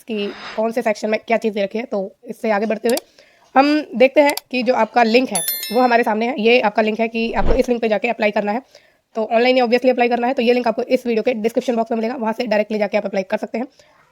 कि कौन से सेक्शन में क्या चीज़ रखी है। तो इससे आगे बढ़ते हुए हम देखते हैं कि जो आपका लिंक है वो हमारे सामने है। ये आपका लिंक है कि आपको इस लिंक पे जाके अप्लाई करना है। तो ऑनलाइन ही ऑब्वियसली अप्लाई करना है, तो ये लिंक आपको इस वीडियो के डिस्क्रिप्शन बॉक्स में मिलेगा, वहाँ से डायरेक्टली जाके आप अप्लाई कर सकते हैं।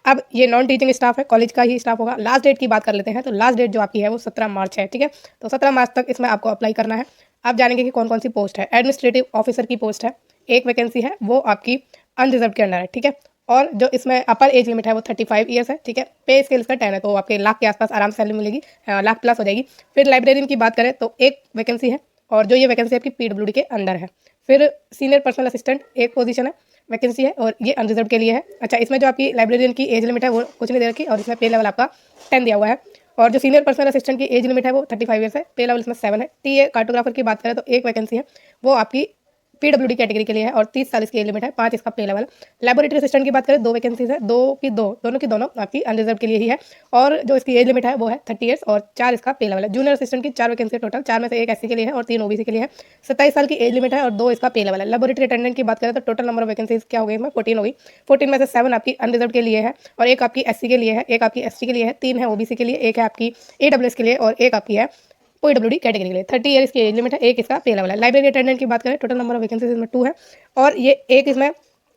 अब ये नॉन टीचिंग स्टाफ है, कॉलेज का ही स्टाफ होगा। लास्ट डेट की बात कर लेते हैं, तो लास्ट डेट जो आपकी है वो 17 मार्च है, ठीक है। तो 17 मार्च तक इसमें आपको अप्लाई करना है। आप जानेंगे कि कौन-कौन सी पोस्ट है। एडमिनिस्ट्रेटिव ऑफिसर की पोस्ट है, एक वैकेंसी है, वो आपकी अनरिजर्व के अंडर है, ठीक है। और जो इसमें अपर एज लिमिट है वो 35 ईयर्स है, ठीक है। पे स्केल इसका 10 है, तो आपके लाख के आसपास आराम से सैलरी मिलेगी, लाख प्लस हो जाएगी। फिर लाइब्रेरियन की बात करें तो एक वैकेंसी है, और जो ये वैकेंसी आपकी पीडब्ल्यूडी के अंडर है। फिर सीनियर पर्सनल असिस्टेंट एक पोजीशन है, वैकेंसी है, और ये अनरिजर्व के लिए है। अच्छा, इसमें जो आपकी लाइब्रेरियन की एज लिमिट है वो कुछ नहीं दे रखी, और इसमें पे लेवल आपका 10 दिया हुआ है। और जो सीनियर पर्सनल असिस्टेंट की एज लिमिट है वो 35 ईयर्स है, पे लेवल इसमें 7 है। टीए कार्टोग्राफर की बात करें तो एक वैकेंसी है, वो आपकी पीडब्ल्यूडी कैटेगरी के लिए है, और 30 साल इसकी एज लिमिट है, 5 इसका पे लेवल। लैबोरेटरी असिस्टेंट की बात करें, 2 वैकेंसीज है, दोनों की दोनों आपकी अनरिजर्व के लिए ही है, और जो इसकी एज लिमिट है वो है 30 ईयर्स, और 4 इसका पे लेवल है। जूनियर असिस्टेंट की 4 वैकेंसी टोटल, 4 में से 1 एससी के लिए है और 3 ओबीसी के लिए है। 27 साल की एज लिमिट है, और 2 इसका पे लेवल है। लैबोरेटरी अटेंडेंट की बात करें तो टोटल नंबर ऑफ वैकेंसीज क्या हो गई इसमें, 14 हो गई। 14 में से 7 आपकी अनरिजर्व के लिए है, और एक आपकी एससी के लिए है, एक आपकी एसटी के लिए है, 3 है ओबीसी के लिए, एक है आपकी ईडब्ल्यूएस के लिए, और एक आपकी है पीडब्ल्यूडी कैटेगरी के लिए। 30 ईयर इसकी एज लिमिट है, एक इसका पे लेवल है। लाइब्रेरी अटेंडेंट की बात करें, टोटल नंबर ऑफ वैकेंसीज इसमें 2 है, और ये एक इसमें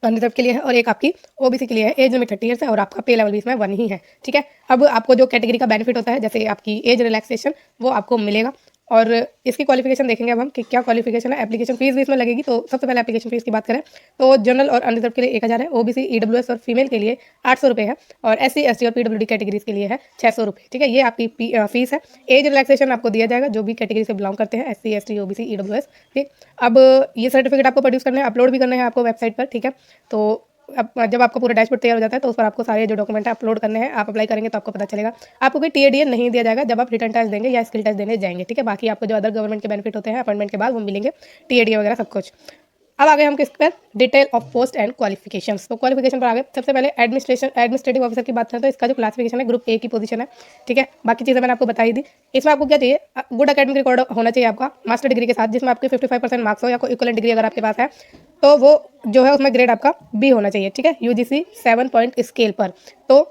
अनरिजर्व के लिए है, और एक आपकी ओबीसी के लिए है। एज लिमिट 30 ईयर्स है, और आपका पे लेवल भी इसमें 1 ही है, ठीक है। अब आपको जो कैटेगरी का बेनिफिट होता है, जैसे आपकी एज रिलैक्सेशन, वो आपको मिलेगा। और इसकी क्वालिफिकेशन देखेंगे अब हम कि क्या क्वालिफिकेशन है। एप्लीकेशन फीस भी इसमें लगेगी, तो सबसे पहले एप्लीकेशन फीस की बात करें तो जनरल और अनरिजर्व के लिए 1000 है, ओबीसी ईडब्ल्यूएस और फीमेल के लिए 800 रुपये है, और एससी एसटी और पीडब्ल्यूडी कैटेगरीज के लिए है 600 रुपये, ठीक है। ये आपकी फीस है। एज रिलैक्सेशन आपको दिया जाएगा जो भी कैटेगरी से बिलोंग करते हैं, एससी एसटी ओबीसी ईडब्ल्यूएस, ठीक। अब ये सर्टिफिकेट आपको प्रोड्यूस करने हैं, अपलोड भी करने हैं आपको वेबसाइट पर, ठीक है। तो अब जब आपका पूरा डैशबोर्ड तैयार हो जाता है तो उस पर आपको सारे जो डॉक्यूमेंट है अपलोड करने हैं। आप अप्लाई करेंगे तो आपको पता चलेगा। आपको कोई टीएडीए नहीं दिया जाएगा जब आप रिटर्न टेस्ट देंगे या स्किल टेस्ट देने जाएंगे, ठीक है। बाकी आपको जो अदर गवर्नमेंट के बेनिफिट होते हैं अपॉइंटमेंट के बाद वो मिलेंगे, टीएडीए वगैरह सब कुछ। अब आ गए हम किस पर, detail of post and qualifications. तो क्वालिफिकेशन पर आ गए। सबसे पहले एडमिनिस्ट्रेटिव ऑफिसर की बात करें तो इसका जो क्लासिफिकेशन है ग्रुप ए की पोजीशन है, ठीक है। बाकी चीज़ें मैंने आपको बताई दी। इसमें आपको क्या चाहिए, गुड एकेडमिक रिकॉर्ड होना चाहिए आपका मास्टर डिग्री के साथ, जिसमें आपके 55% मार्क्स हो, या कोई इक्वलेंट डिग्री अगर आपके पास है तो वो जो है उसमें ग्रेड आपका बी होना चाहिए, ठीक है। यूजीसी 7 पॉइंट स्केल पर। तो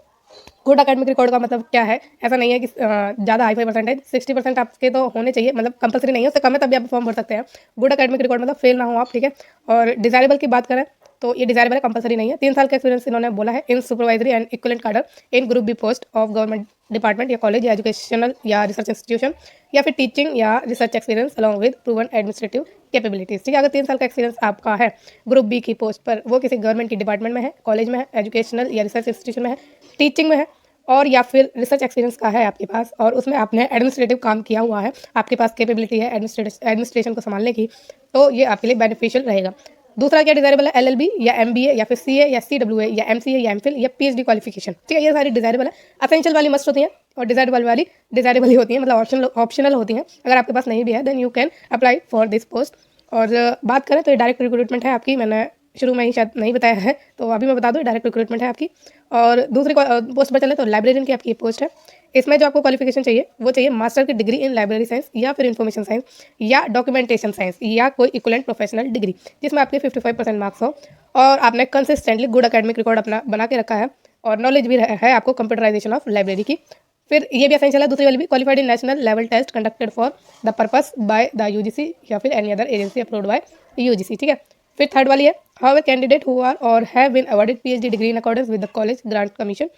गुड अकेडमिक रिकॉर्ड का मतलब क्या है, ऐसा नहीं है कि ज़्यादा हाई फाई परसेंटेज, 60% आपके तो होने चाहिए, मतलब कंपलसरी नहीं है, उससे कम है तभी आप फॉर्म भर सकते हैं। गुड अकेडमिक रिकॉर्ड मतलब फेल ना हो आप, ठीक है। और डिजायरेबल की बात करें तो ये डिजायरेबल है, कंपलसरी नहीं है। 3 साल का एक्सपीरियंस इन्होंने बोला है इन supervisory and equivalent cadre in group B post of government department या कॉलेज या एजुकेशनल या रिसर्च इंस्टीट्यूशन, या फिर टीचिंग या research experience along with proven administrative capabilities, ठीक है। अगर 3 साल का एक्सपीरियंस आपका है ग्रुप बी की पोस्ट पर, वो किसी गवर्नमेंट की डिपार्टमेंट में है, कॉलेज में है, एजुकेशनल या रिसर्च इंस्टीट्यूशन में है, टीचिंग में है, और या फिर रिसर्च एक्सपीरियंस का है आपके पास, और उसमें आपने एडमिनिस्ट्रेटिव काम किया हुआ है, आपके पास कैपेबिलिटी है एडमिनिस्ट्रेशन को संभालने की, तो ये आपके लिए बेनिफिशियल रहेगा। दूसरा क्या डिजायरेबल है, एलएलबी या एमबीए या फिर सीए या सीडब्ल्यूए या एमसीए या एमफिल या पीएचडी क्वालिफिकेशन, ठीक है। ये सारी डिजायरेबल है। असेंशियल वाली मस्ट होती हैं, और डिजायरेबल वाली डिजायरेबल ही होती हैं, मतलब ऑप्शनल होती हैं। अगर आपके पास नहीं भी है then you can apply for this post. और बात करें तो ये डायरेक्ट रिक्रूटमेंट है आपकी, मैंने शुरू में ही शायद नहीं बताया है, तो अभी मैं बता दूँ, डायरेक्ट रिक्रूटमेंट है आपकी। और दूसरी पोस्ट पर चले तो लाइब्रेरियन की आपकी पोस्ट है। इसमें जो आपको क्वालिफिकेशन चाहिए वो चाहिए मास्टर की डिग्री इन लाइब्रेरी साइंस या फिर इन्फॉर्मेशन साइंस या डॉक्यूमेंटेशन साइंस, या कोई इक्वलेंट प्रोफेशनल डिग्री जिसमें आपके 55% मार्क्स हो, और आपने कंसिस्टेंटली गुड अकेडमिक रिकॉर्ड अपना बना के रखा है, और नॉलेज भी है आपको कंप्यूटराइजेशन ऑफ लाइब्रेरी की। फिर ये भी एसेंशियल है, दूसरी वाली भी, qualified in national level test conducted for the purpose by the UGC या फिर any other agency approved by UGC, ठीक है। फिर थर्ड वाली है, how a candidate who are और have been awarded PhD degree in accordance with the college grant commission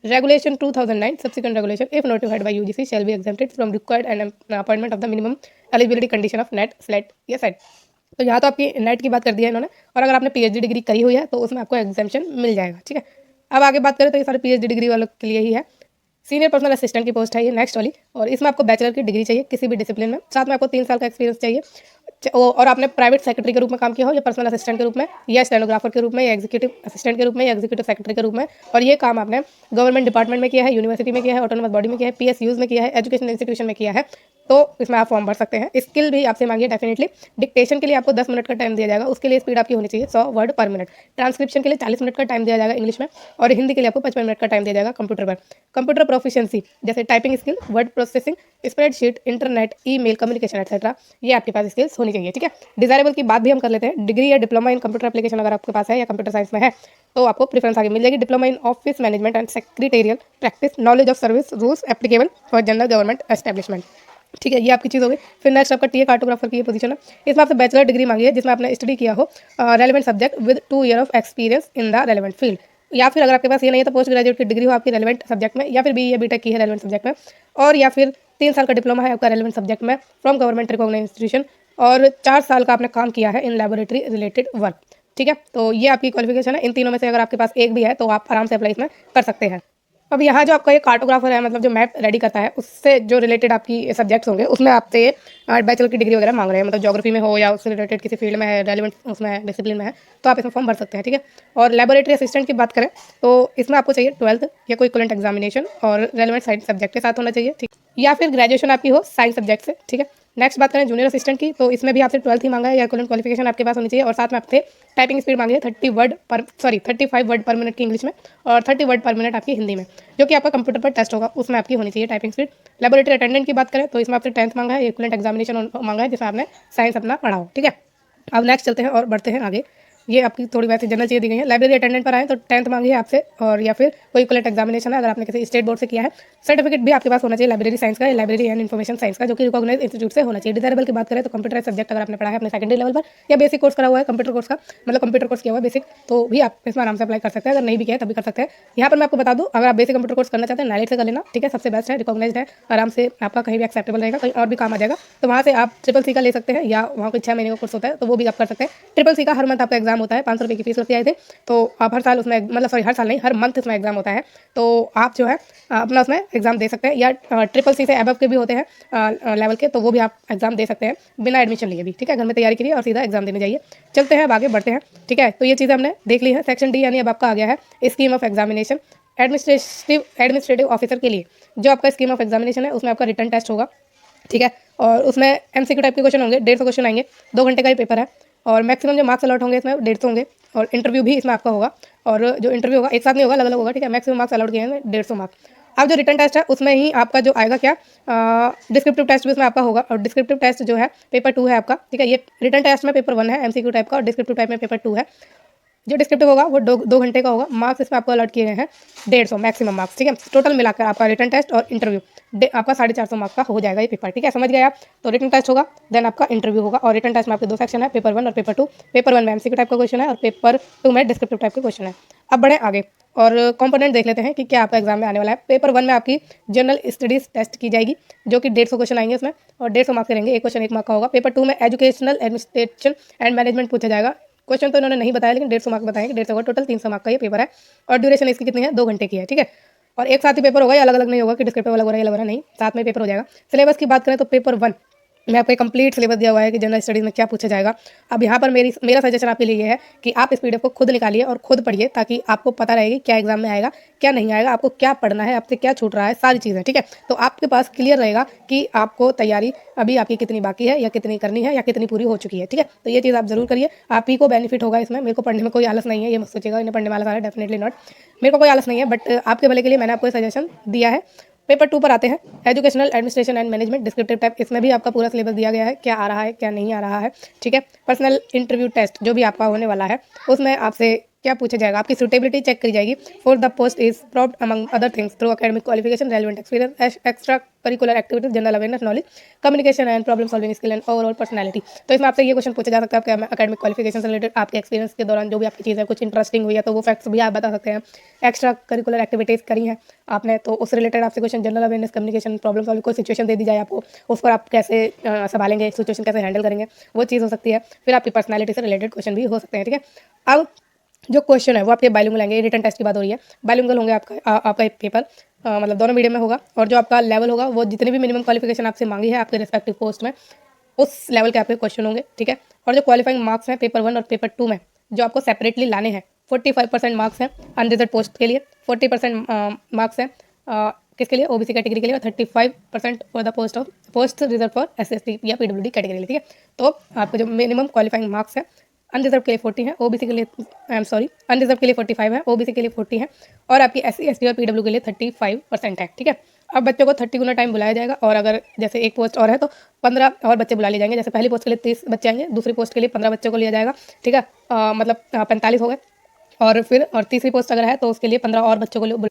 regulation 2009 subsequent regulation if notified by UGC shall be exempted from required and appointment of the minimum eligibility condition of NET SLET या set. तो यहाँ तो आपकी net की बात कर दी है इन्होंने, और अगर आपने पीएचडी डिग्री करी हुई है तो उसमें आपको एग्जामेशन मिल जाएगा, ठीक है। अब आगे बात करें तो ये सारे पीएचडी डिग्री वालों के लिए ही है। सीनियर पर्सनल असिस्टेंट की पोस्ट है ये नेक्स्ट वाली, और इसमें आपको बैचलर की डिग्री चाहिए किसी भी डिसिप्लिन में, साथ में आपको 3 साल का एक्सपीरियंस चाहिए, और आपने प्राइवेट सेक्रेटरी के रूप में काम किया हो, या पर्सनल असिस्टेंट के रूप में, या स्टेनोग्राफर के रूप में, या एग्जीक्यूटिव असिस्टेंट के रूप में, या एग्जीक्यूटिव सेक्रेटरी के रूप में, और ये काम आपने गवर्नमेंट डिपार्टमेंट में किया है, यूनिवर्सिटी में किया है, ऑटोनोमस बॉडी में किया है, पीएसयूज में किया है, एजुकेशन इंस्टीट्यूशन में किया है, तो इसमें आप फॉर्म भर सकते हैं। स्किल भी आपसे मांगिए डेफिनेटली। डिक्टेशन के लिए आपको 10 मिनट का टाइम दिया जाएगा, उसके लिए स्पीड आपकी होनी चाहिए 100 वर्ड पर मिनट। ट्रांसक्रिप्शन के लिए 40 मिनट का टाइम दिया जाएगा इंग्लिश में, और हिंदी के लिए आपको 55 मिनट का टाइम दिया जाएगा कंप्यूटर पर। कंप्यूटर प्रोफिशिएंसी जैसे typing skill, word processing, spreadsheet, internet, email communication etcetera, ये आपके पास स्किल्स होनी चाहिए। चाहिए, ठीक है। डिज़ायरेबल की बात भी हम कर लेते हैं। डिग्री या डिप्लोमा इन कंप्यूटर एप्लीकेशन अगर आपके पास है या कंप्यूटर साइंस में है तो आपको प्रेफरेंस आगे मिल जाएगी। Diploma in office management and secretarial practice, knowledge of service rules applicable for general government establishment, ठीक है, ये आपकी चीज़ हो गई। फिर नेक्स्ट आपका टीए कार्टोग्राफर की ये पोजीशन है। इसमें आपसे बैचलर डिग्री मांगी है जिसमें आपने स्टडी किया हो relevant subject with 2 year of experience in the relevant field, या फिर अगर आपके पास ये नहीं है तो पोस्ट ग्रेजुएट की डिग्री हो आपकी रेलेवेंट सब्जेक्ट में, या फिर बी या बीटेक की है रेलेवेंट सब्जेक्ट में, और या फिर 3 साल का डिप्लोमा है आपका रेलेवेंट सब्जेक्ट में फ्रॉम गवर्नमेंट रिकॉग्नाइज्ड इंस्टीट्यूशन, और 4 साल का आपने काम किया है इन लैबोरेटरी रिलेटेड वर्क, ठीक है। तो ये आपकी क्वालिफिकेशन है। इन तीनों में से अगर आपके पास एक भी है तो आप आराम से अप्लाई इसमें कर सकते हैं। अब यहाँ जो आपका ये कार्टोग्राफर है, मतलब जो मैप रेडी करता है, उससे जो रिलेटेड आपकी सब्जेक्ट्स होंगे उसमें आपसे बैचलर की डिग्री वगैरह मांग रहे हैं, मतलब ज्योग्राफी में हो या उससे रिलेटेड किसी फील्ड में है, रेलिवेंट उसमें डिसिप्लिन में है, तो आप इसमें फॉर्म भर सकते हैं, ठीक है। और लेबोरेटरी असिस्टेंट की बात करें तो इसमें आपको चाहिए 12th या कोई इक्विवेलेंट एग्जामिनेशन और रेलिवेंट साइंस सब्जेक्ट के साथ होना चाहिए, ठीक, या फिर ग्रेजुएशन आपकी हो साइंस सब्जेक्ट से, ठीक है। नेक्स्ट बात करें जूनियर असिस्टेंट की, तो इसमें भी आपसे 12th ही मांगा है या इक्विवेलेंट क्वालिफिकेशन आपके पास होनी चाहिए, और साथ में आपसे टाइपिंग स्पीड मांगी है 35 वर्ड पर मिनट की इंग्लिश में और 30 वर्ड पर मिनट आपकी हिंदी में, जो कि आपका कंप्यूटर पर टेस्ट होगा उसमें आपकी होनी चाहिए टाइपिंग स्पीड। लेबोरेटरी अटेंडेंट की बात करें तो इसमें आपसे 10th मांगा है, इक्विवेलेंट एग्जामिनेशन मांगा है जिसमें आपने साइंस अपना पढ़ा हो, ठीक है। अब नेक्स्ट चलते हैं और बढ़ते हैं आगे। ये आपकी थोड़ी वैसे जनरल चीज़ दी गई है। लाइब्रेरी अटेंडेंट पर आए तो 10th मांगी है आपसे, और या फिर कोई इक्विवेलेंट एग्जामिनेशन है अगर आपने किसी स्टेट बोर्ड से किया है। सर्टिफिकेट भी आपके पास होना चाहिए लाइब्रेरी साइंस का या लाइब्रेरी एंड इन्फॉर्मेशन साइंस का, जो कि रिकॉग्नाइज्ड इंस्टीट्यूट से होना चाहिए। डिजायरेबल की बात करें तो कंप्यूटर सब्जेक्ट अगर आपने पढ़ा है अपने सेकेंडरी लेवल पर या बेसिक कोर्स करा हुआ है कंप्यूटर कोर्स का, मतलब कंप्यूटर कोर्स किया हुआ है बेसिक, तो भी आप इसमें आराम से अप्लाई कर सकते हैं। अगर नहीं भी किया है तभी कर सकते हैं। यहाँ पर मैं आपको बता दूँ, अगर आप बेसिक कंप्यूटर कोर्स करना चाहते हैं नाइलेट से कर लेना, ठीक है, सबसे बेस्ट है, रिकॉग्नाइज्ड है, आराम से आपका कहीं भी एक्सेप्टेबल रहेगा, कहीं और भी काम आ जाएगा। तो वहाँ से आप CCC का ले सकते हैं, या वहाँ कोई 6 महीने का कोर्स होता है तो वो भी आप कर सकते हैं। CCC का हर मंथ आपका एग्जाम होता है, 500 रुपये की फीस लगती है, तो आप हर साल उसमें, मतलब सॉरी हर साल नहीं, हर मंथ इसमें एग्जाम होता है, तो आप जो है अपना उसमें एग्जाम दे सकते हैं। या CCC से अबव के भी होते हैं लेवल के, तो वो भी आप एग्जाम दे सकते हैं बिना एडमिशन लिए भी, ठीक है। घर में तैयारी करिए और सीधा एग्जाम देने जाइए। चलते हैं अब आगे बढ़ते हैं, ठीक है। तो ये चीज़ें हमने देख ली है। सेक्शन डी यानी अब आपका आ गया है scheme of examination. Administrative officer के लिए जो आपका स्कीम ऑफ एग्जामिनेशन है उसमें आपका रिटर्न टेस्ट होगा, ठीक है, और उसमें MCQ टाइप के क्वेश्चन होंगे, 150 क्वेश्चन आएंगे, 2 घंटे का ही पेपर है, और मैक्सिमम जो मार्क्स अलॉट होंगे इसमें 150 होंगे, और इंटरव्यू भी इसमें आपका होगा, और जो इंटरव्यू होगा एक साथ नहीं होगा, अलग अलग होगा, ठीक है। मैक्सिमम मार्क्स अलॉट किए हैं 150 मार्क्स। अब जो रिटर्न टेस्ट है उसमें ही आपका जो आएगा क्या, डिस्क्रिप्टिव टेस्ट भी उसमें आपका होगा, और डिस्क्रिप्टिव टेस्ट जो है पेपर 2 है आपका, ठीक है। ये रिटर्न टेस्ट में पेपर 1 है MCQ टाइप का, और डिस्क्रिप्टिव टाइप में पेपर 2 है। जो डिस्क्रिप्टिव होगा वो 2 घंटे का होगा। मार्क्स इसमें आपको अलॉट किए गए हैं 150 मैक्सिमम मार्क्स, ठीक है। टोटल मिलाकर आपका रिटर्न टेस्ट और इंटरव्यू आपका 450 मार्क्स का हो जाएगा ये पेपर, ठीक है, समझ गए आप। तो रिटर्न टेस्ट होगा, देन आपका इंटरव्यू होगा, और रिटर्न टेस्ट में आपके 2 सेक्शन है, पेपर 1 और पेपर 2। पेपर 1 में MCQ टाइप का क्वेश्चन है और पेपर 2 में डिस्क्रिप्टिव टाइप के क्वेश्चन है। अब बढ़े आगे और कंपोनेंट देख लेते हैं कि क्या आपका एग्जाम में आने वाला है। पेपर 1 में आपकी जनरल स्टडीज टेस्ट की जाएगी, जो कि 150 क्वेश्चन आएंगे उसमें, और 150 मार्क्स रहेंगे, एक क्वेश्चन 1 मार्क का होगा। पेपर 2 में एजुकेशनल एडमिनिस्ट्रेशन एंड मैनेजमेंट पूछा जाएगा। क्वेश्चन तो इन्होंने नहीं बताया, लेकिन 150 मार्क बताएंगे, 150 का टोटल 300 मार्क का ये पेपर है, और ड्यूरेशन इसकी कितनी है, 2 घंटे की है, ठीक है। और एक साथ ही पेपर होगा, या अलग अलग नहीं होगा कि डिस्क्रिप्टिव अलग हो रहा है, अलग हो रहा है, नहीं, साथ में पेपर हो जाएगा। सिलेबस की बात करें तो पेपर 1 में आपको कंप्लीट सिलेबस दिया हुआ है कि जनरल स्टडीज़ में क्या पूछा जाएगा। अब यहाँ पर मेरा सजेशन आपके लिए ये है कि आप इस PDF को खुद निकालिए और खुद पढ़िए, ताकि आपको पता रहेगी क्या एग्जाम में आएगा, क्या नहीं आएगा, आपको क्या पढ़ना है, आपसे क्या छूट रहा है, सारी चीज़ें, ठीक है। तो आपके पास क्लियर रहेगा कि आपको तैयारी अभी आपकी कितनी बाकी है, या कितनी करनी है, या कितनी पूरी हो चुकी है, ठीक है। तो ये चीज़ आप जरूर करिए, आप ही को बेनिफिट होगा इसमें। मेरे को पढ़ने में कोई आलस नहीं है, ये मत सोचिएगा इन्हें पढ़ने वाला सारा, डेफिनेटली नॉट, मेरे को कोई आलस नहीं है, बट आपके भले के लिए मैंने आपको सजेशन दिया है। पेपर 2 पर आते हैं, educational administration and management descriptive type. इसमें भी आपका पूरा सिलेबस दिया गया है, क्या आ रहा है क्या नहीं आ रहा है, ठीक है। पर्सनल इंटरव्यू टेस्ट जो भी आपका होने वाला है उसमें आपसे क्या पूछा जाएगा, आपकी सूटेबिलिटी चेक करी जाएगी for the post is proved among other things through academic qualification, relevant experience, extra curricular activities, general awareness, knowledge, communication and problem solving skill and overall personality. तो इसमें आपसे ये क्वेश्चन पूछा जा सकता है आपके एकेडमिक क्वालिफिकेशन से रिलेटेड, आपके एक्सपीरियंस के दौरान जो भी आपकी चीज़ है कुछ इंटरेस्टिंग हुई है तो वो फैक्ट्स भी आप बता सकते हैं। एक्स्ट्रा करिकुलर एक्टिविटीज़ करी हैं आपने तो उससे रिलेटेड आपसे question, general awareness, communication, problem solving, कोई सिचुएशन दे दी जाए आपको, उस पर आप कैसे संभालेंगे, सिचुएशन कैसे हैंडल करेंगे, वो चीज़ हो सकती है। फिर आपकी पर्सनैलिटी से रिलेटेड क्वेश्चन भी हो सकते हैं, ठीक है। अब जो क्वेश्चन है वो आपके बाइलिंगुअल आएंगे, रिटन टेस्ट की बात हो रही है, बाइलिंगुअल होंगे आपका एक पेपर, मतलब दोनों मीडियम में होगा, और जो आपका लेवल होगा वो जितनी भी मिनिमम क्वालिफिकेशन आपसे मांगी है आपके रिस्पेक्टिव पोस्ट में उस लेवल के आपके क्वेश्चन होंगे, ठीक है। और जो क्वालिफाइंग मार्क्स हैं पेपर 1 और पेपर 2 में जो आपको सेपरेटली लाने हैं, 45% मार्क्स हैं अनरिजर्व पोस्ट के लिए, 40% मार्क्स हैं किसके लिए, OBC कैटेगरी के लिए, और 35% for the post reserve for SST या PWD कैटेगरी के लिए, ठीक है। तो आपको जो मिनिमम क्वालिफाइंग मार्क्स है अनरिजर्व के लिए 40 है, OBC के लिए अनरिजर्व के लिए 45 है, OBC के लिए 40 है, और आपकी SC ST और PW के लिए 35% है, ठीक है। अब बच्चों को 30 गुना टाइम बुलाया जाएगा और अगर जैसे एक पोस्ट और है तो 15 और बच्चे बुला लिए जाएंगे। जैसे पहली पोस्ट के लिए 30 बच्चे आएंगे, दूसरी पोस्ट के लिए 15 बच्चों को लिया जाएगा, ठीक है। मतलब 45 हो गए। और फिर तीसरी पोस्ट अगर है तो उसके लिए 15 और बच्चों को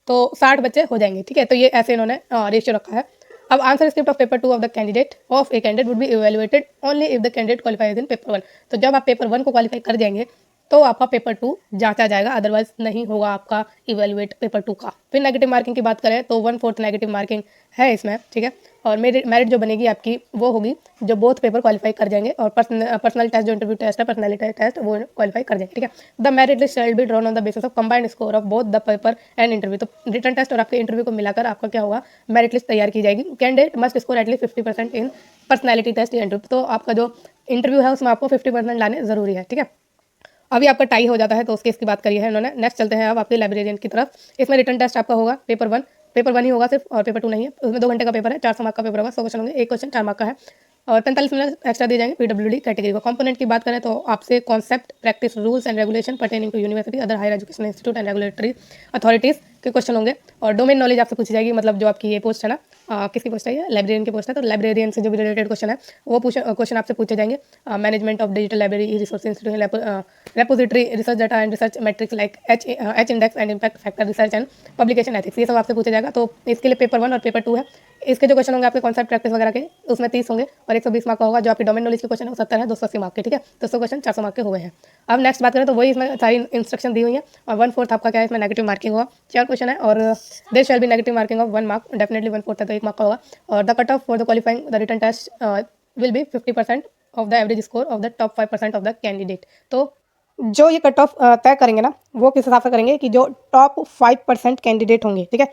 तो 60 बच्चे हो जाएंगे, ठीक है। तो ये ऐसे इन्होंने रेशियो रखा है। अब answer script of paper 2 of the candidate of a candidate would be evaluated only if the candidate qualifies in paper 1। तो जब आप पेपर 1 को क्वालिफाई कर जाएंगे तो आपका पेपर 2 जांचा जाएगा, अदरवाइज नहीं होगा आपका इवैल्यूएट पेपर 2 का। फिर नेगेटिव मार्किंग की बात करें तो 1/4 नेगेटिव मार्किंग है इसमें, ठीक है। और मेरिट जो बनेगी आपकी वो होगी जो बोथ पेपर क्वालिफाई कर जाएंगे और पर्सनल टेस्ट जो इंटरव्यू टेस्ट है, पर्सनैलिटी टेस्ट वो क्वालिफाई कर जाएंगे, ठीक है। The merit list shall be drawn on the basis of combined score of both the paper and interview. तो रिटर्न टेस्ट और आपके इंटरव्यू को मिलाकर आपका क्या होगा, मेरिट लिस्ट तैयार की जाएगी। Candidate must score at least 50% in personality test या इंटरव्यू। तो आपका जो इंटरव्यू है उसमें आपको 50% लाने जरूरी है, ठीक है। अभी आपका टाई हो जाता है तो उसके इसकी बात करी है इन्होंने। नेक्स्ट चलते हैं अब आपके लाइब्रेरियन की तरफ। इसमें रिटर्न टेस्ट आपका होगा पेपर 1 ही होगा सिर्फ, और पेपर 2 नहीं है। उसमें 2 घंटे का पेपर है, 400 मार्क का पेपर होगा, 100 क्वेश्चन होंगे, एक क्वेश्चन 4 मार्क का है और 45 मिनट एक्स्ट्रा दिए जाएंगे पीडब्ल्यूडी कैटेगरी को। कंपोनेंट की बात करें तो आपसे concept, practice, rules and regulation pertaining to university, other higher education institute and regulatory authorities के क्वेश्चन होंगे। और डोमेन नॉलेज आपसे पूछी जाएगी, मतलब जो आपकी ये पोस्ट है ना, किसकी पोस्ट है, ये लाइब्रेरियन की पोस्ट है, तो लाइब्रेरियन से जो भी रिलेटेड क्वेश्चन है वो क्वेश्चन आपसे पूछे जाएंगे। Management of digital library, e resource institute, repository, research data and research matrix like H index and impact factor, research and publication ethics, ये सब आपसे पूछा जाएगा। तो इसके लिए पेपर 1 और पेपर 2 है। इसके जो क्वेश्चन होंगे आपके कॉन्सेप्ट, प्रैक्टिस वगैरह के, उसमें 30 होंगे और 120 मार्क का होगा। जो आपके डोमेन नॉलेज के क्वेश्चन है वो 70 है, 280 मार्क के, ठीक है। 200 क्वेश्चन 400 मार्क के हुए हैं। अब नेक्स्ट बात करें तो वही इसमें सारी इंस्ट्रक्शन दी हुई है और 1/4 आपका क्या है, इसमें नेगेटिव मार्किंग होगा। 4 क्वेश्चन है और there shall be negative marking of 1 mark, definitely 1/4 है तो 1 मार्क का होगा। और the cut off for the qualifying the written test will be 50% of the average score of the top 5% of the candidate. तो जो ये कट ऑफ तय करेंगे ना, वो किस हिसाब से करेंगे कि जो टॉप 5% कैंडिडेट होंगे, ठीक है,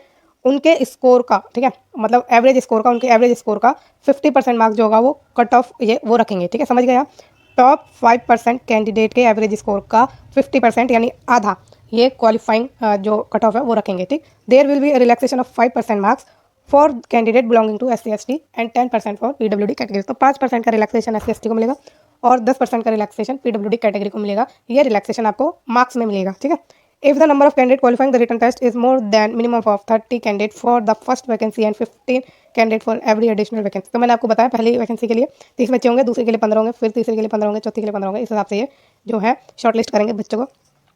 उनके स्कोर का, ठीक है, मतलब एवरेज स्कोर का, उनके एवरेज स्कोर का 50% मार्क्स जो होगा वो कट ऑफ ये वो रखेंगे, ठीक है, समझ गए आप। टॉप 5% कैंडिडेट के एवरेज स्कोर का 50% यानी आधा ये क्वालिफाइंग जो कट ऑफ है वो रखेंगे, ठीक। There will be relaxation of 5% marks for candidate belonging to SC/ST and 10% for PWD category. तो 5% का रिलैक्सेशन SC/ST को मिलेगा और 10% का रिलैक्सेशन PWD कैटेगरी को मिलेगा। ये रिलैक्सेशन आपको मार्क्स में मिलेगा, ठीक है। If the number of candidate qualifying the written test is more than minimum of 30 candidate for the first vacancy and 15 candidate for every additional vacancy। तो मैंने आपको बताया पहली वैकेंसी के लिए 30 बच्चे होंगे, दूसरे के लिए 15 होंगे, फिर तीसरे के लिए 15 होंगे, चौथी के लिए 15 होंगे। इस हिसाब से ये जो है शॉर्टलिस्ट करेंगे बच्चों को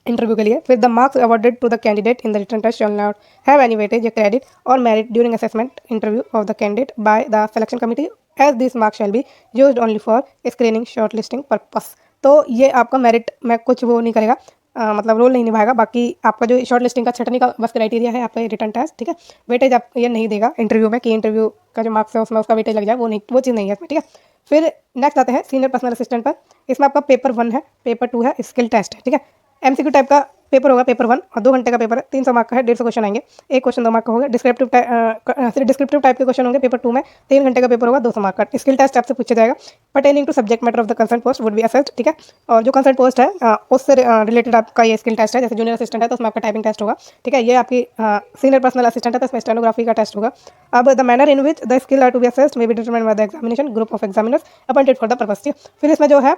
इंटरव्यू के लिए। फिर the marks awarded to the candidate in the written test shall not have any weightage, credit और merit during assessment interview of the candidate by the selection committee as this marks shall be used only for screening shortlisting purpose. तो ये आपका merit में कुछ वो नहीं करेगा, मतलब रोल नहीं निभाएगा। बाकी आपका जो शॉर्ट लिस्टिंग का छटनी का बस क्राइटेरिया है आपका रिटर्न टेस्ट, ठीक है। वेटेज आप ये नहीं देगा इंटरव्यू में कि इंटरव्यू का जो मार्क्स है उसमें उसका वेटेज लग जाए, वो नहीं, वो चीज़ नहीं है इसमें, ठीक है। फिर नेक्स्ट आते हैं सीनियर पर्सनल असिस्टेंट पर। इसमें आपका पेपर 1 है, पेपर 2 है, स्किल टेस्ट है, ठीक है। MCQ टाइप का पेपर होगा पेपर 1 और 2 घंटे का पेपर है, 300 मार्क का है, 150 क्वेश्चन आएंगे, एक क्वेश्चन 2 मार्क का होगा। डिस्क्रिप्टिव टाइप के क्वेश्चन होंगे पेपर 2 में, 3 घंटे का पेपर होगा, 200 मार्क का। स्किल टेस्ट आपसे पूछा जाएगा pertaining to subject matter of the concern post would be assessed, ठीक है। और जो कंसर्न पोस्ट है उससे रिलेटेड आपका ये स्किल टेस्ट है। जैसे जूनियर असिस्टेंट है तो उसमें आपका टाइपिंग टेस्ट होगा, ठीक है। ये आपकी सीनियर पर्सनल असिस्टेंट है तो इसमें स्टेनोग्राफी का टेस्ट होगा। अब the manner in which the skill are to be assessed may be determined by the examination group of examiners appointed for the purpose, ठीक है। फिर इसमें जो है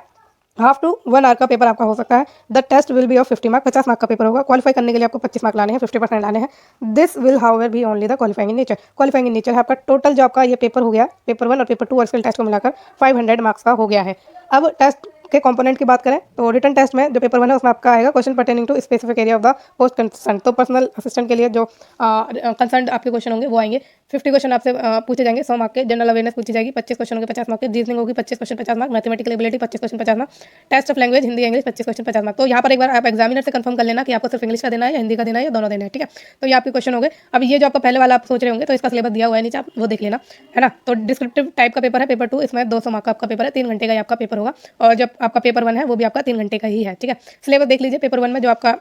हाफ टू 1 आवर का पेपर आपका हो सकता है। The test will be of 50 mark, 50 mark का पेपर होगा। क्वालिफाई करने के लिए आपको 25 मार्क लाने हैं, 50% लाने हैं। This will however be only the qualifying in nature. Qualifying in nature है आपका टोटल जो आपका ये पेपर हो गया, पेपर 1 और पेपर 2 और स्किल टेस्ट को मिलाकर 500 मार्क्स का हो गया है। अब टेस्ट के कंपोनेंट की बात करें तो रिटन टेस्ट में जो पेपर 1 है उसमें आपका आएगा question pertaining to specific area of the post concern. तो पर्सनल असिस्टेंट के लिए जो कंसर्न आपके क्वेश्चन होंगे वो आएंगे। 50 क्वेश्चन आपसे पूछे जाएंगे, 100 मार्क के। जनरल अवेयरनेस पूछी जाएगी, 25 क्वेश्चन होंगे, 50 मार्क के। रीजनिंग होगी 25 question 50 mark. Mathematical ability 25 question 50 mark. Test of language Hindi English 25 question 50 mark. तो यहाँ पर एक बार आप एग्जामिनर से कंफर्म कर लेना कि आपको सिर्फ इंग्लिश का देना है या हिंदी का देना है या दोनों देना है, ठीक है। तो ये आपके क्वेश्चन हो गए। अब ये जो आपका पहले वाला आप सोच रहे होंगे तो इसका सिलेबस दिया हुआ है नीचे, आप वो देख लेना, है ना। तो डिस्क्रिप्टिव टाइप का पेपर है पेपर 2, इसमें 200 मार्क का आपका पेपर है, 3 घंटे का आपका पेपर होगा। और जब आपका पेपर 1 है वो भी आपका 3 घंटे का ही है, ठीक है। सिलेबस देख लीजिए। पेपर 1 में जो आपका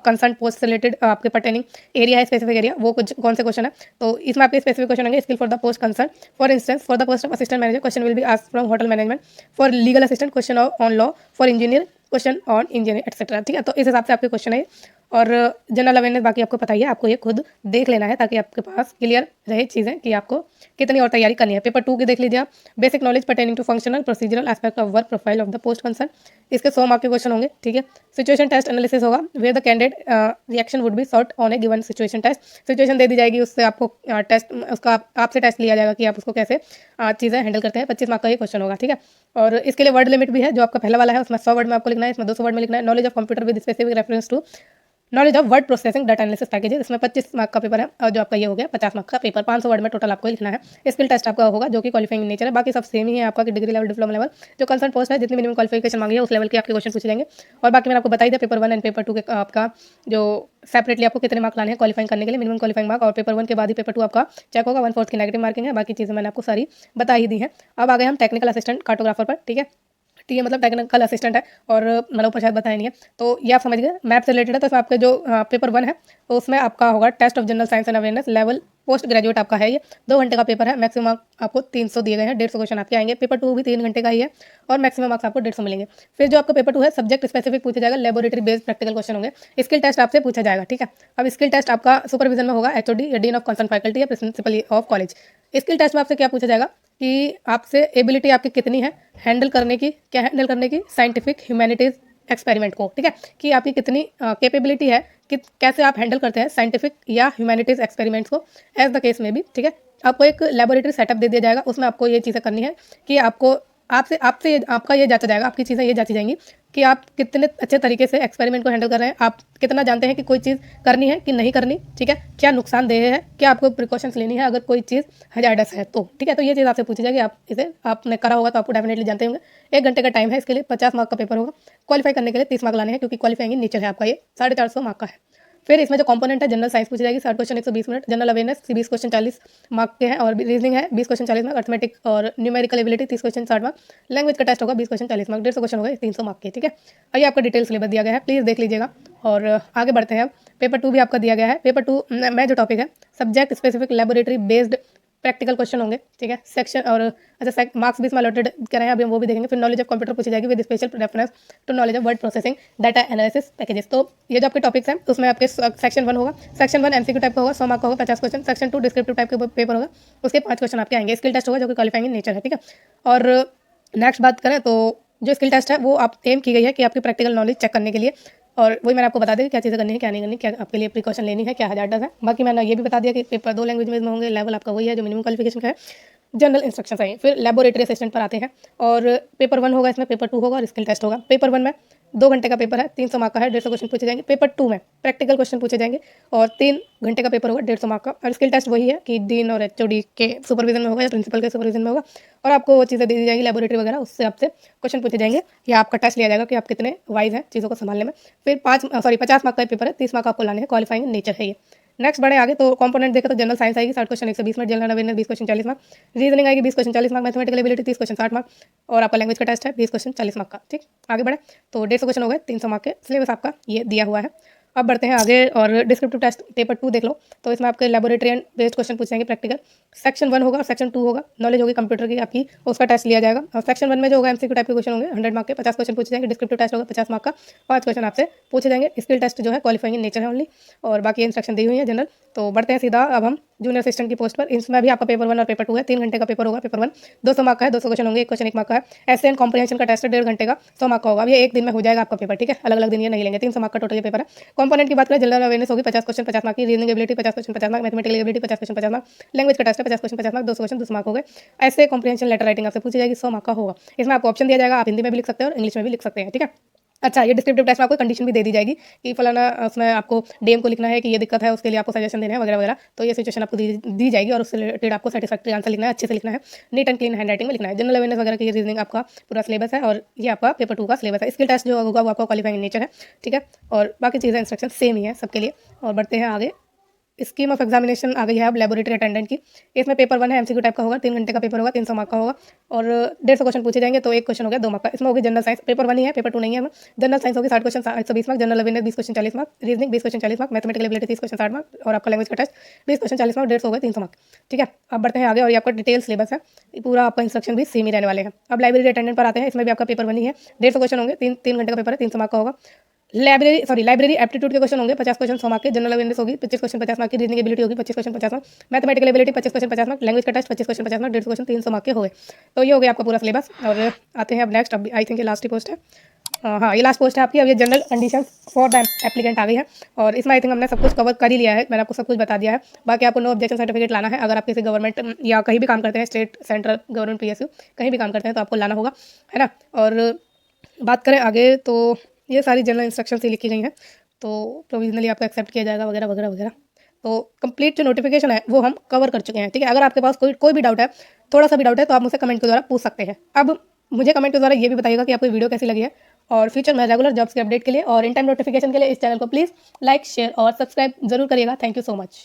कंसर्न पोस्ट से रिलेटेड आपके पर्टेनिंग एरिया है, स्पेसिफिक एरिया, वो कुछ कौन से क्वेश्चन है तो इसमें आपके स्पेसिफिक क्वेश्चन होंगे। Skill for the post concern, for instance for the post of assistant manager question will be asked from hotel management. For legal assistant question on law. For engineer question on engineer etcetera, ठीक है। तो इस हिसाब से आपके question है। और general awareness बाकी आपको पता ही है, आपको ये खुद देख लेना है ताकि आपके पास क्लियर रहे चीज़ें कि आपको कितनी और तैयारी करनी है। पेपर 2 की देख लीजिए आप, basic knowledge pertaining to functional procedural aspect of work profile of the post concern. इसके 100 मार्क के क्वेश्चन होंगे, ठीक है। सिचुएशन टेस्ट एनालिसिस होगा, where the candidate reaction would be sought on a given situation test. Situation दे दी जाएगी, उससे आपको टेस्ट उसका आपसे टेस्ट लिया जाएगा कि आप उसको कैसे चीज़ें हैंडल करते हैं। 25 मार्क का ये क्वेश्चन होगा, ठीक है। और इसके लिए वर्ड लिमिट भी है, जो आपका पहला वाला है उसमें 100 वर्ड में आपको लिखना है, इसमें 200 वर्ड में लिखना है। Knowledge of computer with specific reference to knowledge of word processing data analysis packages, इसमें 25 मार्क का पेपर है, और जो आपका ये हो गया 50 मार्क का पेपर। 500 वर्ड में टोटल आपको लिखना है। स्किल टेस्ट आपका होगा जो कि क्वालिफाइंग नेचर है, बाकी सब सेम ही है आपका कि डिग्री लेवल, डिप्लोमा लेवल, जो कंसर्न पोस्ट है जितनी मिनिमम क्वालिफिकेशन मांगी है उस लेवल के आपके क्वेश्चन पूछे जाएंगे। और बाकी मैंने आपको बताई दिया पेपर 1 एंड पेपर 2 के आपका जो सेपरेटली आपको कितने मार्क लाने हैं क्वालिफाइंग करने के लिए, मिनिमम क्वालिफाइंग मार्क। और पेपर 1 के बाद ही पेपर 2 आपका चेक होगा, 1/4 की नेगेटिव मार्किंग है, बाकी चीज़ें मैंने आपको सारी बता ही दी है। अब आ गए हम टेक्निकल असिस्टेंट कार्टोग्राफर पर, ठीक है। टी मतलब टेक्निकल असिस्टेंट है, और मतलब ऊपर शायद बताया नहीं है, तो ये आप समझ गए मैप से रिलेटेड है। तो इसमें आपके जो पेपर 1 है तो उसमें आपका होगा test of general science and awareness level post graduate आपका है, ये 2 घंटे का पेपर है। मैक्सिमम आपको 300 दिए गए हैं, 150 क्वेश्चन आपके आएंगे। पेपर 2 भी 3 घंटे का ही है, और मैक्सिमम मार्क्स आपको 150 मिलेंगे। फिर जो आपका पेपर 2 है सब्जेक्ट स्पेसिफिक पूछा जाएगा, लेबोरेटरी बेस्ड प्रैक्टिकल क्वेश्चन होंगे। स्किल टेस्ट आपसे पूछा जाएगा, ठीक है। अब स्किल टेस्ट आपका सुपरविजन में होगा, एचओडी या डीन ऑफ कंसर्न फैकल्टी या principal of college. Skill test में आपसे क्या पूछा जाएगा कि आपसे एबिलिटी आपकी कितनी है हैंडल करने की, क्या हैंडल करने की, साइंटिफिक ह्यूमैनिटीज एक्सपेरिमेंट को, ठीक है, कि आपकी कितनी कैपेबिलिटी है कि कैसे आप हैंडल करते हैं साइंटिफिक या ह्यूमैनिटीज एक्सपेरिमेंट्स को, एज द केस में भी, ठीक है। आपको एक लेबोरेटरी सेटअप दे दिया जाएगा, उसमें आपको ये चीज़ें करनी है कि आपको आपसे आपसे आपका ये जांचा जाएगा, आपकी चीज़ें ये जांची जाएंगी कि आप कितने अच्छे तरीके से एक्सपेरिमेंट को हैंडल कर रहे हैं, आप कितना जानते हैं कि कोई चीज़ करनी है कि नहीं करनी, ठीक है, क्या नुकसानदेह है, क्या आपको प्रिकॉशंस लेनी है अगर कोई चीज़ हजार्डस है तो, ठीक है। तो ये चीज़ आपसे पूछी जाएगी, आप इसे आपने करा होगा तो आपको डेफिनेटली जानते होंगे। 1 घंटे का टाइम है इसके लिए, 50 मार्क का पेपर होगा। क्वालिफाई करने के लिए 30 मार्क लाने हैं, क्योंकि क्वालिफाइंग नेचर है आपका, ये 450 मार्क का है। फिर इसमें जो कंपोनेंट है जनरल साइंस पूछी जाएगी, 60 question 120 minute. General awareness 20 question 40 mark के हैं, और रीजनिंग है 20 क्वेश्चन 40 मार्क। अर्थमेटिक और numerical ability 30 question 60 mark. Language का टेस्ट होगा 20 क्वेश्चन 40 मार्क। 150 क्वेश्चन होगा 300 मार्क के, ठीक है। और ये आपका डिटेल सिलेबस दिया गया है, प्लीज़ देख लीजिएगा। और आगे बढ़ते हैं अब। पेपर 2 भी आपका दिया गया है। पेपर 2 में जो टॉपिक है subject specific laboratory based practical question होंगे, ठीक है। सेक्शन और अच्छा मार्क्स भी इसमें अलॉटेड कर रहे हैं, अभी हम वो भी देखेंगे। फिर नॉलेज ऑफ कंप्यूटर पूछी जाएगी with special reference to knowledge of word processing data analysis packages. तो ये जो आपके टॉपिक्स हैं उसमें आपके सेक्शन 1 होगा, सेक्शन 1 एमसीक्यू टाइप का होगा, 100 मार्क का होगा, 50 क्वेश्चन। सेक्शन 2 डिस्क्रिप्टिव टाइप का पेपर होगा, उसके 5 क्वेश्चन आपके आएंगे। स्किल टेस्ट होगा जो कि क्वालिफाइंग इन नेचर है, ठीक है। और नेक्स्ट बात करें तो जो स्किल टेस्ट है वो आप एम की गई है कि आपकी प्रैक्टिकल नॉलेज चेक करने के लिए, और वही मैंने आपको बता दिया क्या चीज़ें करनी है क्या नहीं करनी, क्या आपके लिए प्रिकॉशन लेनी है, क्या हजार्डस है। बाकी मैंने ये भी बता दिया कि पेपर 2 लैंग्वेज में होंगे, लेवल आपका वही है जो मिनिमम क्वालिफिकेशन का है। जनरल इंस्ट्रक्शन आएंगे। फिर लेबोरेटरी असिस्टेंट पर आते हैं, और पेपर 1 होगा, इसमें पेपर 2 होगा और स्किल टेस्ट होगा। पेपर 1 में 2 घंटे का पेपर है, 300 मार्क का है, 150 क्वेश्चन पूछे जाएंगे। पेपर 2 में प्रैक्टिकल क्वेश्चन पूछे जाएंगे, और 3 घंटे का पेपर होगा, 150 मार्क का। और स्किल टेस्ट वही है कि डीन और एचओडी के सुपरविजन में होगा या प्रिंसिपल के सुपरविजन में होगा, और आपको वो चीज़ें दे दी जाएंगी लेबोरेटरी वगैरह, उससे आपसे क्वेश्चन पूछे जाएंगे या आपका टेस्ट लिया जाएगा कि आप कितने वाइज हैं चीज़ों को संभालने में। फिर 50 मार्क का पेपर है, 30 मार्क आपको लाने हैं, क्वालिफाइंग नेचर है ये। नेक्स्ट बढ़े आगे तो कंपोनेंट देखें तो जनरल साइंस आएगी 60 question 120 minute. General awareness 20 question 40 mark. Reasoning आएगी 20 question 40 mark. Mathematical ability 30 question 60 mark. और आपका लैंग्वेज का टेस्ट है 20 क्वेश्चन 40 मार्क का, ठीक। आगे बढ़े तो 150 क्वेश्चन हो गए, 300 मार्क के। सिलेबस आपका ये दिया हुआ है। अब बढ़ते हैं आगे, और डिस्क्रिप्टिव टेस्ट पेपर 2 देख लो, तो इसमें आपके लेबोरेटरी एंड बेस्ड क्वेश्चन पूछेंगे प्रैक्टिकल। सेक्शन 1 होगा और सेक्शन 2 होगा, नॉलेज होगी कंप्यूटर की आपकी, उसका टेस्ट लिया जाएगा। और सेक्शन 1 में जो होगा एमसीक्यू टाइप के क्वेश्चन होंगे 100 मार्क के, 50 क्वेश्चन पूछे जाएंगे। डिस्क्रिप्टिव टेस्ट होगा 50 मार्क का, 5 क्वेश्चन आपसे पूछे जाएंगे। स्किल टेस्ट जो है क्वालिफाइंग इन नेचर है ओनली, और बाकी इंस्ट्रक्शन दी हुई है जनरल। तो बढ़ते हैं सीधा अब हम जूनियर असिस्टेंट की पोस्ट पर। इसमें भी आपका पेपर 1 और पेपर 2 है, 3 घंटे का पेपर होगा। पेपर 1 200 मार्क का है, 200 क्वेश्चन होंगे, 1 क्वेश्चन 1 मार्क का है। ऐसे एंड कॉम्प्रिहेंशन का टेस्ट है 1.5 घंटे का, 100 मार्क का होगा। अब ये एक दिन में हो जाएगा आपका पेपर, ठीक है, अलग अलग दिन ये नहीं लेंगे। 300 मार्क का टोटल ये पेपर है। कंपोनेंट की बात करें, जनरल अवेयरनेस होगी 50 क्वेश्चन 50 मार्क की। Reasoning ability 50 question 50 mark. Mathematical ability 50 question 50 mark. Language का टेस्ट है 50 क्वेश्चन 50 मार्क, 200 क्वेश्चन 200 मार्क हो गए। ऐसे कॉम्प्रिहेंशन लेटर राइटिंग आपसे पूछी जाएगी, 100 मार्क का होगा। इसमें आपको ऑप्शन दिया जाएगा, आप हिंदी में भी लिख सकते हैं और इंग्लिश में भी लिख सकते हैं, ठीक है। अच्छा, ये डिस्क्रिप्टिव टेस्ट में आपको कंडीशन भी दे दी जाएगी कि फलाना उसमें आपको डीएम को लिखना है कि ये दिक्कत है, उसके लिए आपको सजेशन देना है वगैरह वगैरह। तो ये सिचुएशन आपको दी जाएगी, और उससे रिलेटेड आपको सेटिस्फैक्टरी आंसर लिखना है, अच्छे से लिखना है, नीट एंड क्लीन हैंडराइटिंग में लिखना है। जनरल अवेयरनेस वगैरह की रीजनिंग आपका पूरा सिलेबस है, और ये आपका पेपर 2 का सिलेबस है। स्किल टेस्ट जो होगा वो आपका क्वालिफाइंग नेचर है, ठीक है। और बाकी चीज़ें इंस्ट्रक्शन सेम ही है सबके लिए। और बढ़ते हैं आगे। स्कीम ऑफ एग्जामिनेशन आ गई है अब लेबोरेटरी अटेंडेंट की। इसमें पेपर 1 है, एमसीक्यू टाइप का होगा, 3 घंटे का पेपर होगा, 300 मार्क का होगा, और 150 क्वेश्चन पूछे जाएंगे, तो 1 क्वेश्चन हो गया 2 मार्क का। इसमें होगी जनरल साइंस, पेपर 1 ही है, पेपर 2 नहीं है। जनरल साइंस होगी 60 question 120 mark. General awareness 20 question 40 mark. Reasoning 20 question 40 mark. Mathematical ability 30 question 60 mark, और आपका लैंग्वेज का टेस्ट 20 क्वेश्चन 40 मार्क, 150 हो गए 300 मार्क, ठीक है। अब बढ़ते हैं आगे, और ये आपका डिटेल सिलेबस है, पूरा आपका इंस्ट्रक्शन भी सेम ही रहने वाले हैं। अब लाइब्रेरी अटेंडेंट पर आते हैं, इसमें भी आपका पेपर 1 ही है, 150 क्वेश्चन होंगे, 3 घंटे का पेपर है, 300 मार्क का होगा। लाइब्रेरी एप्टीट्यूड के क्वेश्चन होंगे 50 क्वेश्चन 100 मार्क के, जनरल अवेयरनेस होगी 25 क्वेश्चन 50 मार्क की, रीजनिंग एबिलिटी होगी 25 question 50 mark, mathematical ability 25 question 50 mark, language का test 25 question 50 mark, 150 question 300 mark के हो गए। तो ये हो गया आपका पूरा सिलेबस। और आते हैं अब नेक्स्ट, अब आई थिंक ये लास्ट ही पोस्ट है। हाँ, ये लास्ट पोस्ट है आपकी। अब ये general conditions for the applicant आ गई है और इसमें आई थिंक हमने सब कुछ कवर कर ही लिया है, मैंने आपको सब कुछ बता दिया है। बाकी आपको नो ऑब्जेक्शन सर्टिफिकेट लाना है। अगर आप किसी गवर्नमेंट या कहीं भी काम करते हैं, स्टेट, सेंट्रल गवर्नमेंट, PSU कहीं भी काम करते हैं तो आपको लाना होगा, है ना। और बात करें आगे तो ये सारी जनरल इंस्ट्रक्शन ही लिखी गई हैं, तो प्रोविजनली आपको एक्सेप्ट किया जाएगा वगैरह वगैरह वगैरह। तो कंप्लीट जो नोटिफिकेशन है वो हम कवर कर चुके हैं, ठीक है। अगर आपके पास कोई भी डाउट है, थोड़ा सा भी डाउट है, तो आप मुझसे कमेंट के द्वारा पूछ सकते हैं। अब मुझे कमेंट के द्वारा ये भी बताइएगा कि आपको वीडियो कैसी लगी है, और फ्यूचर में रेगुलर जॉब्स के अपडेट के लिए और इन टाइम नोटिफिकेशन के लिए इस चैनल को प्लीज़ लाइक, शेयर और सब्सक्राइब जरूर करिएगा। Thank you so much.